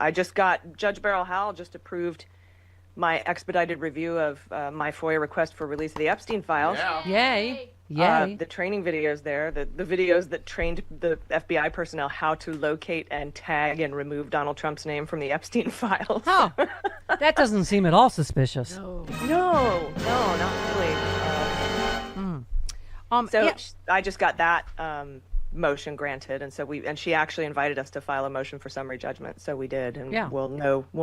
I just got, Judge Beryl Howell just approved my expedited review of my FOIA request for release of the Epstein files. Yeah. Yay. Yay. The training videos there, the videos that trained the FBI personnel how to locate and tag and remove Donald Trump's name from the Epstein files. Oh, that doesn't seem at all suspicious. No, not really. So I just got that motion granted, and so she actually invited us to file a motion for summary judgment, so we did, and we'll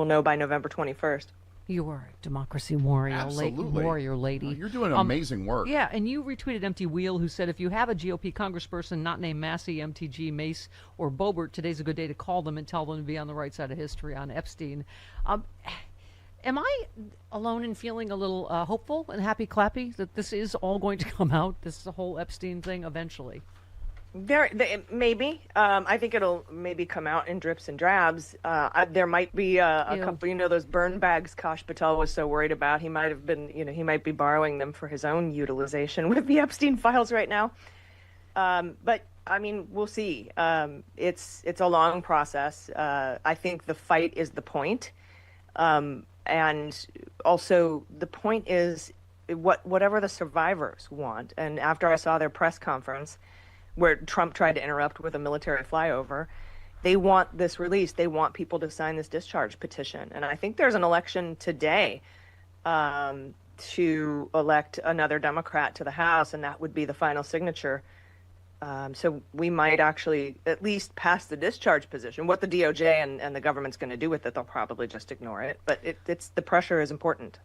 know by November 21st. You are a democracy warrior, Absolutely. warrior lady. You're doing amazing work. Yeah, and you retweeted Empty Wheel, who said, if you have a GOP congressperson not named Massey, MTG, Mace, or Boebert, today's a good day to call them and tell them to be on the right side of history on Epstein. Am I alone in feeling a little hopeful and happy-clappy that this is all going to come out, this whole Epstein thing, eventually? Maybe. I think it'll maybe come out in drips and drabs. There might be a couple, those burn bags Kash Patel was so worried about. He might have been, he might be borrowing them for his own utilization with the Epstein files right now. But I mean, we'll see. It's a long process. I think the fight is the point. And also the point is whatever the survivors want. And after I saw their press conference, where Trump tried to interrupt with a military flyover, they want this released. They want people to sign this discharge petition. And I think there's an election today to elect another Democrat to the House, and that would be the final signature. So we might actually at least pass the discharge position. What the DOJ and the government's going to do with it, they'll probably just ignore it. But it's the pressure is important.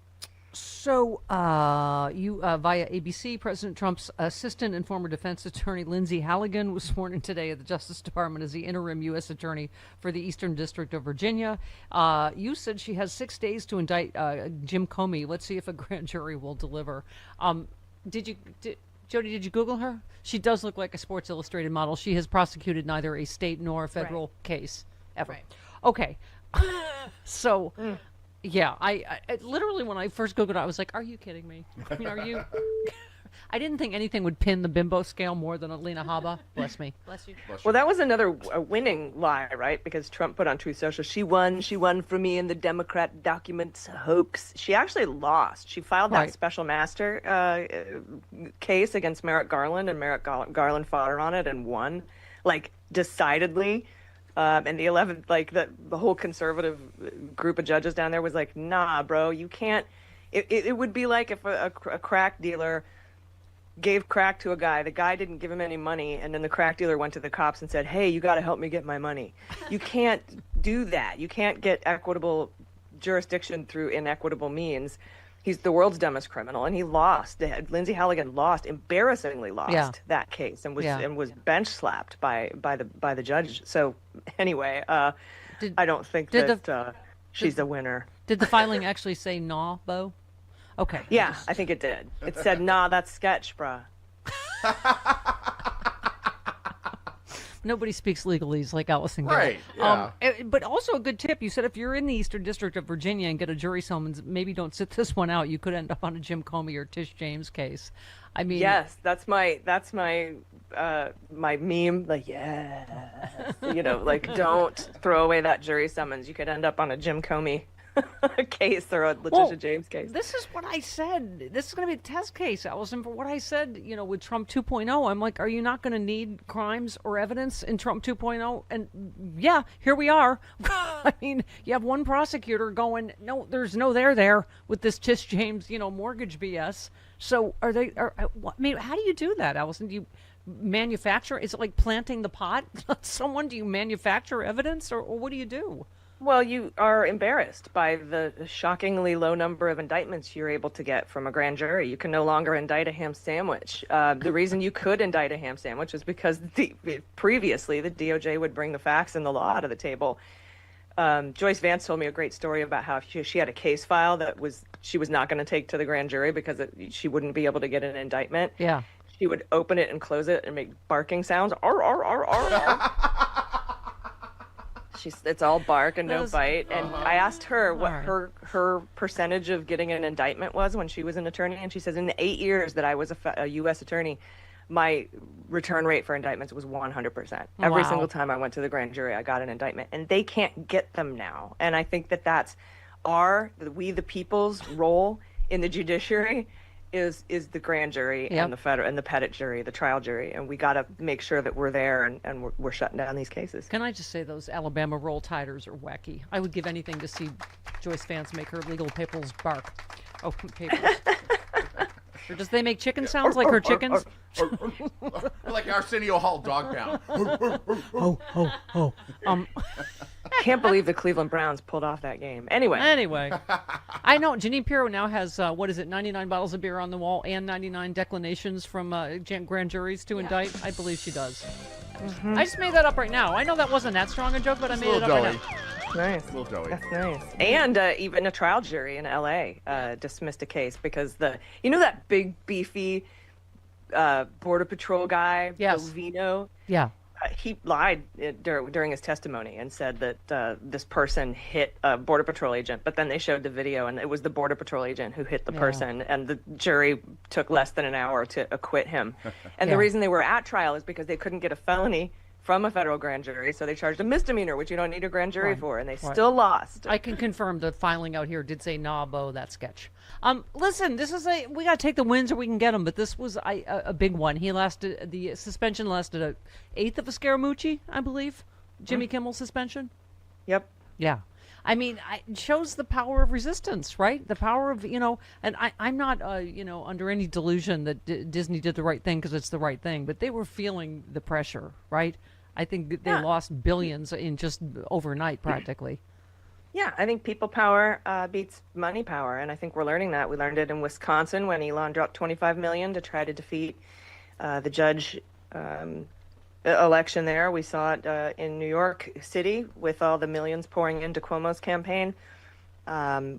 So, via ABC, President Trump's assistant and former defense attorney Lindsay Halligan was sworn in today at the Justice Department as the interim U.S. attorney for the Eastern District of Virginia. You said she has 6 days to indict Jim Comey. Let's see if a grand jury will deliver. Jody, did you Google her? She does look like a Sports Illustrated model. She has prosecuted neither a state nor a federal case ever. Right. Okay. So... Yeah, I literally, when I first Googled it, I was like, are you kidding me? I mean, are you? I didn't think anything would pin the bimbo scale more than Alina Habba. Bless me. Bless you. Well, that was another winning lie, right? Because Trump put on Truth Social, she won for me in the Democrat documents hoax. She actually lost. She filed that special master case against Merrick Garland, and Merrick Garland fought her on it and won, like, decidedly. And the 11th, like the whole conservative group of judges down there was like, nah, bro, you can't. It would be like if a crack dealer gave crack to a guy. The guy didn't give him any money, and then the crack dealer went to the cops and said, hey, you got to help me get my money. You can't do that. You can't get equitable jurisdiction through inequitable means. He's the world's dumbest criminal, and he lost. Lindsay Halligan embarrassingly lost that case, and was bench slapped by the judge. So anyway, I don't think that she's a winner. Did the filing actually say "nah, Bo"? Okay. Yeah, I think it did. It said, "Nah, that's sketch, bruh." Nobody speaks legalese like Allison. Right. Yeah. But also a good tip. You said if you're in the Eastern District of Virginia and get a jury summons, maybe don't sit this one out. You could end up on a Jim Comey or Tish James case. I mean, yes, that's my my meme. Like, yes, like don't throw away that jury summons. You could end up on a Jim Comey case or a Letitia James case. This is what I said. This is going to be a test case, Allison, for what I said, with Trump 2.0. I'm like, are you not going to need crimes or evidence in Trump 2.0? And yeah, here we are. I mean, you have one prosecutor going, no, there's no there with this Tish James, mortgage BS. So I mean, how do you do that, Allison? Do you manufacture? Is it like planting the pot? Do you manufacture evidence or what do you do? Well, you are embarrassed by the shockingly low number of indictments you're able to get from a grand jury. You can no longer indict a ham sandwich. The reason you could indict a ham sandwich is because previously the DOJ would bring the facts and the law to the table. Joyce Vance told me a great story about how she had a case file that she was not going to take to the grand jury because she wouldn't be able to get an indictment. Yeah. She would open it and close it and make barking sounds. Arr, arr, arr, arr, arr. It's all bark and no bite. And I asked her what her percentage of getting an indictment was when she was an attorney, and she says in the 8 years that I was a U.S. attorney, my return rate for indictments was 100%. Every Wow. single time I went to the grand jury, I got an indictment, and they can't get them now. And I think that that's we the people's role in the judiciary is the grand jury Yep. and the federal and the petit jury, the trial jury, and we got to make sure that we're there and we're shutting down these cases. Can I just say those Alabama roll tiders are wacky? I would give anything to see Joyce Vance make her legal papers bark. Oh, papers. Or does they make chicken sounds like her chickens? Like Arsenio Hall dog pound. Can't believe the Cleveland Browns pulled off that game. Anyway, I know Janine Pirro now has, 99 bottles of beer on the wall and 99 declinations from grand juries to indict. I believe she does. I just made that up right now. I know that wasn't that strong a joke, but I made it up right now. nice. A little doughy. That's nice. And even a trial jury in L.A. Dismissed a case because that big beefy Border Patrol guy, Yes. Vino. Yeah. He lied during his testimony and said that this person hit a Border Patrol agent, but then they showed the video and it was the Border Patrol agent who hit the person, and the jury took less than an hour to acquit him. And the reason they were at trial is because they couldn't get a felony from a federal grand jury, so they charged a misdemeanor, which you don't need a grand jury for, and they still lost. I can confirm the filing out here did say nah, Bo, that sketch. Listen, this is we got to take the wins or we can get them, but this was a big one. The suspension lasted an eighth of a Scaramucci, I believe. Jimmy Kimmel's suspension. Yep. Yeah. I mean, it shows the power of resistance, right? The power of, and I'm not, under any delusion that Disney did the right thing because it's the right thing, but they were feeling the pressure, right? I think they lost billions in just overnight, practically. Yeah, I think people power beats money power, and I think we're learning that. We learned it in Wisconsin when Elon dropped $25 million to try to defeat the judge election there. We saw it in New York City with all the millions pouring into Cuomo's campaign.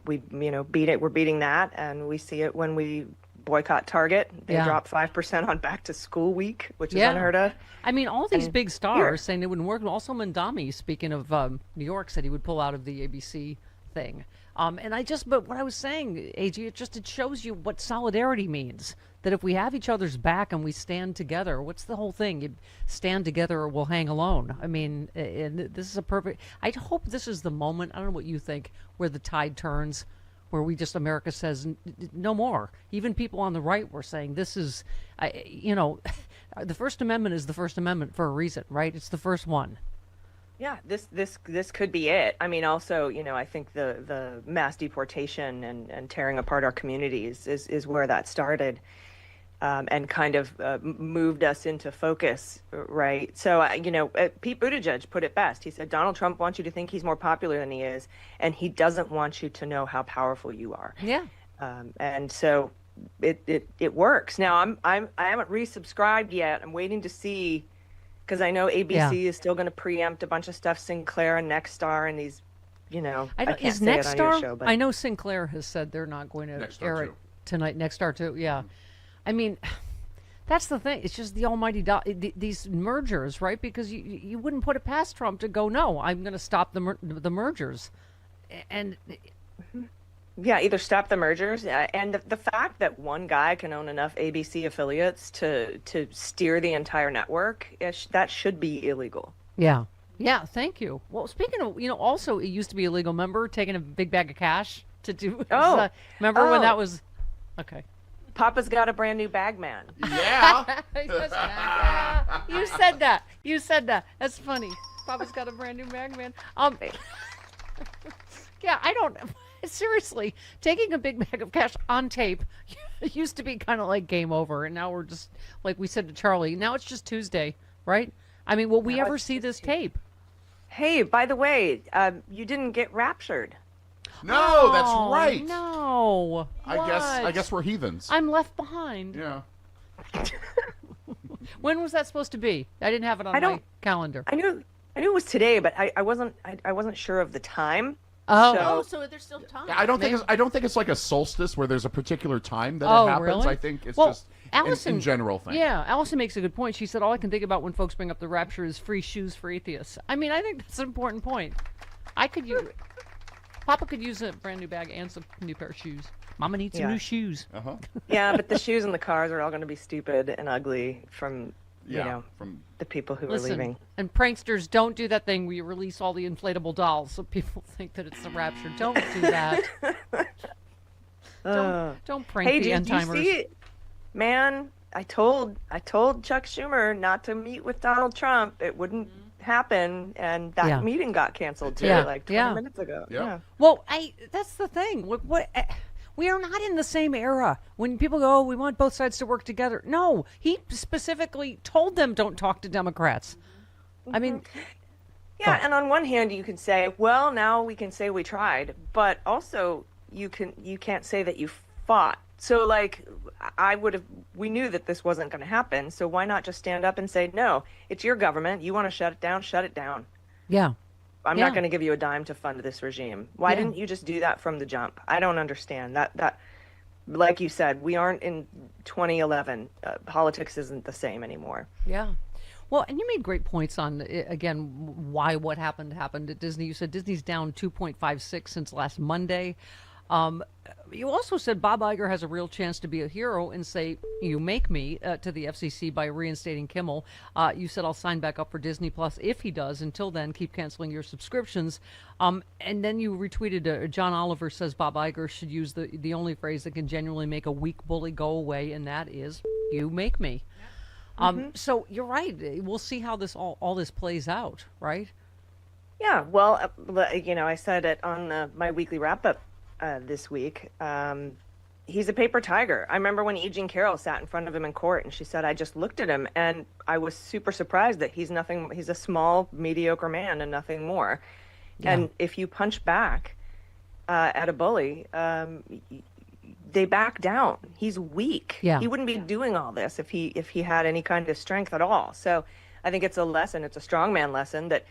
We beat it. We're beating that, and we see it when we boycott Target. They dropped 5% on back to school week, which is unheard of. I mean, all these big stars saying it wouldn't work. Also, Mandami, speaking of New York, said he would pull out of the ABC thing. But what I was saying, AG, it shows you what solidarity means. That if we have each other's back and we stand together, what's the whole thing? You stand together or we'll hang alone. I mean, and this is a perfect. I hope this is the moment. I don't know what you think, where the tide turns, where America says no more. Even people on the right were saying this is, the First Amendment is the First Amendment for a reason, right? It's the first one. Yeah, this could be it. I mean, also, I think the mass deportation and tearing apart our communities is where that started, and kind of moved us into focus, right? So, Pete Buttigieg put it best. He said, Donald Trump wants you to think he's more popular than he is, and he doesn't want you to know how powerful you are. Yeah. And so it works. Now, I haven't resubscribed yet. I'm waiting to see. Because I know ABC is still going to preempt a bunch of stuff, Sinclair and Nexstar and these, I can't is say it on your Nexstar? show, but I know Sinclair has said they're not going to air it tonight. Nexstar too, yeah. I mean, that's the thing. It's just the almighty these mergers, right? Because you wouldn't put it past Trump to go, no, I'm going to stop the mergers, and. Yeah, either stop the mergers, and the fact that one guy can own enough ABC affiliates to steer the entire network, that should be illegal. Yeah. Yeah, thank you. Well, speaking of, also it used to be illegal, remember, taking a big bag of cash to do, remember when that was, okay. Papa's got a brand new bag man. Yeah. You said that. That's funny. Papa's got a brand new bag man. Yeah, I don't... Seriously, taking a big bag of cash on tape used to be kind of like game over, and now we're just, like we said to Charlie, now it's just Tuesday, right? I mean, will we ever see this tape? Hey, by the way, you didn't get raptured. No, that's right. No. I guess we're heathens. I'm left behind. Yeah. When was that supposed to be? I didn't have it on my calendar. I knew it was today, but I wasn't sure of the time. So there's still time. Yeah, I don't think it's like a solstice where there's a particular time that it happens. Really? I think it's just Allison, in general thing. Yeah, Allison makes a good point. She said all I can think about when folks bring up the rapture is free shoes for atheists. I mean, I think that's an important point. Papa could use a brand new bag and some new pair of shoes. Mama needs some Yeah. new shoes. Uh-huh. Yeah, but the shoes and the cars are all going to be stupid and ugly from, Yeah. you know, From the people who are Listen, leaving. and pranksters, don't do that thing where you release all the inflatable dolls so people think that it's the rapture. Don't do that. Don't prank Hey, the did end you timers. see? Man, I told Chuck Schumer not to meet with Donald Trump. It wouldn't happen, and that Yeah. meeting got canceled too, Yeah, like 20 yeah. minutes ago. Yeah. Well, that's the thing. We are not in the same era. When people go, oh, we want both sides to work together. No, he specifically told them don't talk to Democrats. I mean, Yeah, and on one hand, you can say, well, now we can say we tried, but also you can't say that you fought. So, like, we knew that this wasn't going to happen, so why not just stand up and say, no, it's your government. You want to shut it down, shut it down. yeah. I'm Yeah. not going to give you a dime to fund this regime. Why Yeah. didn't you just do that from the jump? I don't understand that. Like you said, we aren't in 2011. Politics isn't the same anymore. Yeah. Well, and you made great points on, again, why what happened at Disney. You said Disney's down 2.56 since last Monday. You also said Bob Iger has a real chance to be a hero and say, you make me, to the FCC by reinstating Kimmel. You said I'll sign back up for Disney Plus if he does. Until then, keep canceling your subscriptions. And then you retweeted, John Oliver says Bob Iger should use the only phrase that can genuinely make a weak bully go away, and that is, you make me. So you're right. We'll see how all this plays out, right? Yeah, well, I said it on my weekly wrap-up this week. He's a paper tiger. I remember when E. Jean Carroll sat in front of him in court, and she said, I just looked at him, and I was super surprised that he's a small, mediocre man and nothing more. Yeah. And if you punch back at a bully, they back down. He's weak. Yeah. He wouldn't be doing all this if he had any kind of strength at all. So I think it's a lesson. It's a strongman lesson that,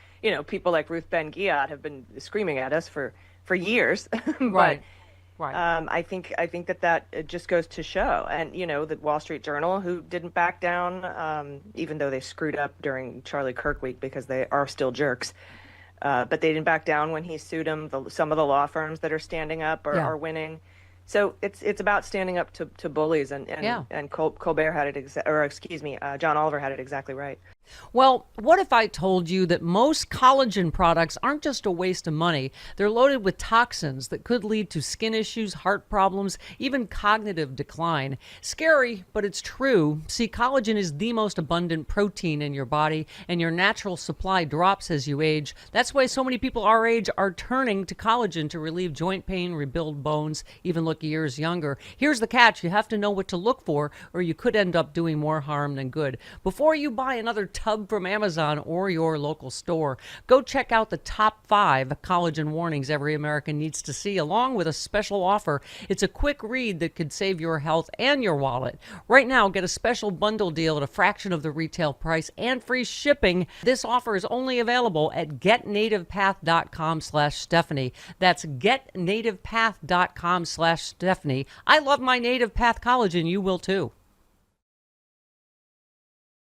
people like Ruth Ben-Ghiat have been screaming at us for years. Right. But Right. I think that it just goes to show. And, the Wall Street Journal, who didn't back down, even though they screwed up during Charlie Kirk week because they are still jerks. But they didn't back down when he sued him. Some of the law firms that are standing up are winning. So it's about standing up to bullies, and Colbert had it, John Oliver had it exactly right. Well, what if I told you that most collagen products aren't just a waste of money? They're loaded with toxins that could lead to skin issues, heart problems, even cognitive decline. Scary, but it's true. See, collagen is the most abundant protein in your body, and your natural supply drops as you age. That's why so many people our age are turning to collagen to relieve joint pain, rebuild bones, even look years younger. Here's the catch. You have to know what to look for, or you could end up doing more harm than good. Before you buy another tub from Amazon or your local store, go check out the top 5 collagen warnings every American needs to see, along with a special offer. It's a quick read that could save your health and your wallet. Right now, get a special bundle deal at a fraction of the retail price and free shipping. This offer is only available at getnativepath.com/Stephanie. That's getnativepath.com/Stephanie. I love my Native Path collagen. You will too.